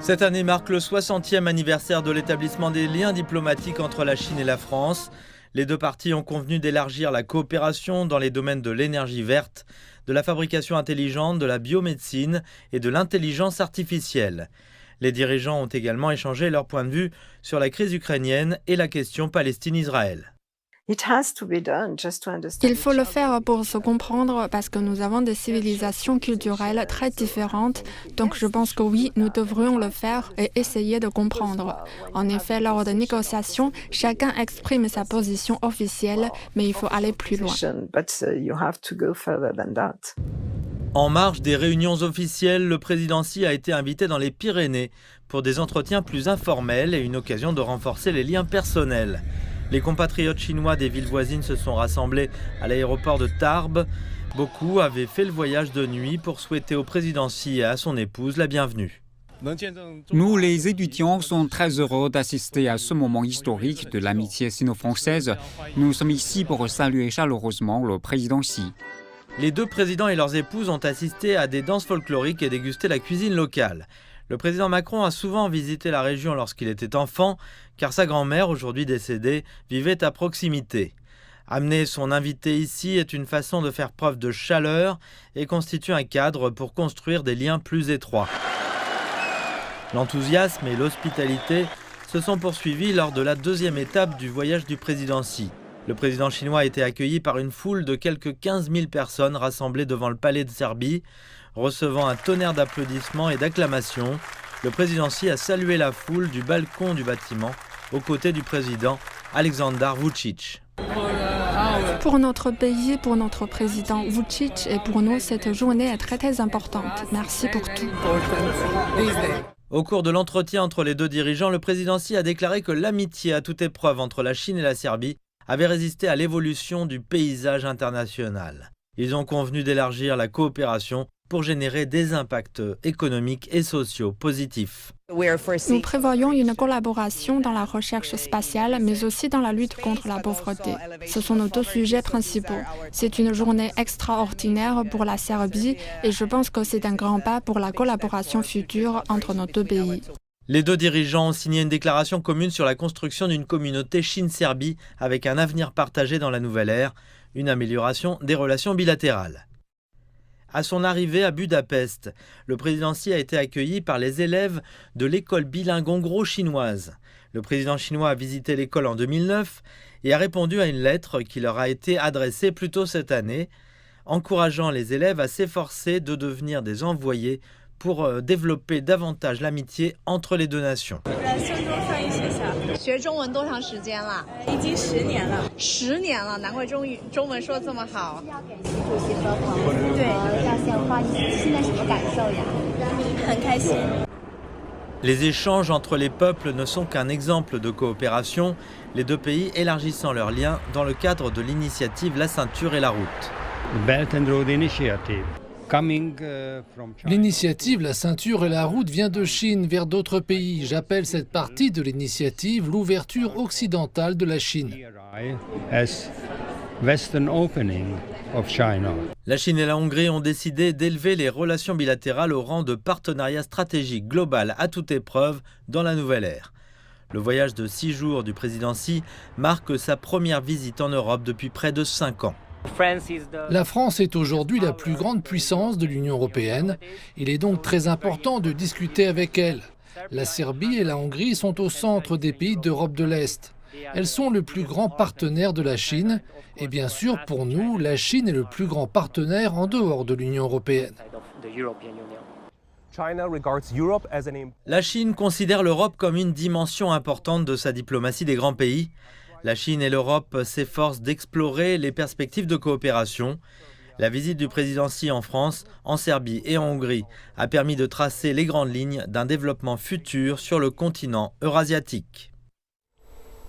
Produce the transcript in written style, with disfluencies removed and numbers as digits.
Cette année marque le 60e anniversaire de l'établissement des liens diplomatiques entre la Chine et la France. Les deux parties ont convenu d'élargir la coopération dans les domaines de l'énergie verte, de la fabrication intelligente, de la biomédecine et de l'intelligence artificielle. Les dirigeants ont également échangé leur point de vue sur la crise ukrainienne et la question Palestine-Israël. Il faut le faire pour se comprendre parce que nous avons des civilisations culturelles très différentes. Donc je pense que oui, nous devrions le faire et essayer de comprendre. En effet, lors des négociations, chacun exprime sa position officielle, mais il faut aller plus loin. En marge des réunions officielles, le président Xi a été invité dans les Pyrénées pour des entretiens plus informels et une occasion de renforcer les liens personnels. Les compatriotes chinois des villes voisines se sont rassemblés à l'aéroport de Tarbes. Beaucoup avaient fait le voyage de nuit pour souhaiter au président Xi et à son épouse la bienvenue. Nous, les étudiants, sommes très heureux d'assister à ce moment historique de l'amitié sino-française. Nous sommes ici pour saluer chaleureusement le président Xi. Les deux présidents et leurs épouses ont assisté à des danses folkloriques et dégusté la cuisine locale. Le président Macron a souvent visité la région lorsqu'il était enfant, car sa grand-mère, aujourd'hui décédée, vivait à proximité. Amener son invité ici est une façon de faire preuve de chaleur et constitue un cadre pour construire des liens plus étroits. L'enthousiasme et l'hospitalité se sont poursuivis lors de la deuxième étape du voyage du président Xi. Le président chinois a été accueilli par une foule de quelques 15 000 personnes rassemblées devant le palais de Serbie. Recevant un tonnerre d'applaudissements et d'acclamations, le président Xi a salué la foule du balcon du bâtiment aux côtés du président Aleksandar Vučić. Pour notre pays, pour notre président Vučić et pour nous, cette journée est très importante. Merci pour tout. Au cours de l'entretien entre les deux dirigeants, le président Xi a déclaré que l'amitié à toute épreuve entre la Chine et la Serbie avait résisté à l'évolution du paysage international. Ils ont convenu d'élargir la coopération pour générer des impacts économiques et sociaux positifs. Nous prévoyons une collaboration dans la recherche spatiale, mais aussi dans la lutte contre la pauvreté. Ce sont nos deux sujets principaux. C'est une journée extraordinaire pour la Serbie et je pense que c'est un grand pas pour la collaboration future entre nos deux pays. Les deux dirigeants ont signé une déclaration commune sur la construction d'une communauté Chine-Serbie avec un avenir partagé dans la nouvelle ère, une amélioration des relations bilatérales. À son arrivée à Budapest, le président Xi a été accueilli par les élèves de l'école bilingue hongro-chinoise. Le président chinois a visité l'école en 2009 et a répondu à une lettre qui leur a été adressée plus tôt cette année, encourageant les élèves à s'efforcer de devenir des envoyés pour développer davantage l'amitié entre les deux nations. Les échanges entre les peuples ne sont qu'un exemple de coopération, les deux pays élargissant leurs liens dans le cadre de l'initiative La Ceinture et la Route. L'initiative La Ceinture et la Route vient de Chine vers d'autres pays. J'appelle cette partie de l'initiative l'ouverture occidentale de la Chine. La Chine et la Hongrie ont décidé d'élever les relations bilatérales au rang de partenariat stratégique global à toute épreuve dans la nouvelle ère. Le voyage de 6 jours du président Xi marque sa première visite en Europe depuis près de 5 ans. La France est aujourd'hui la plus grande puissance de l'Union européenne. Il est donc très important de discuter avec elle. La Serbie et la Hongrie sont au centre des pays d'Europe de l'Est. Elles sont le plus grand partenaire de la Chine. Et bien sûr, pour nous, la Chine est le plus grand partenaire en dehors de l'Union européenne. La Chine considère l'Europe comme une dimension importante de sa diplomatie des grands pays. La Chine et l'Europe s'efforcent d'explorer les perspectives de coopération. La visite du président Xi en France, en Serbie et en Hongrie a permis de tracer les grandes lignes d'un développement futur sur le continent eurasiatique.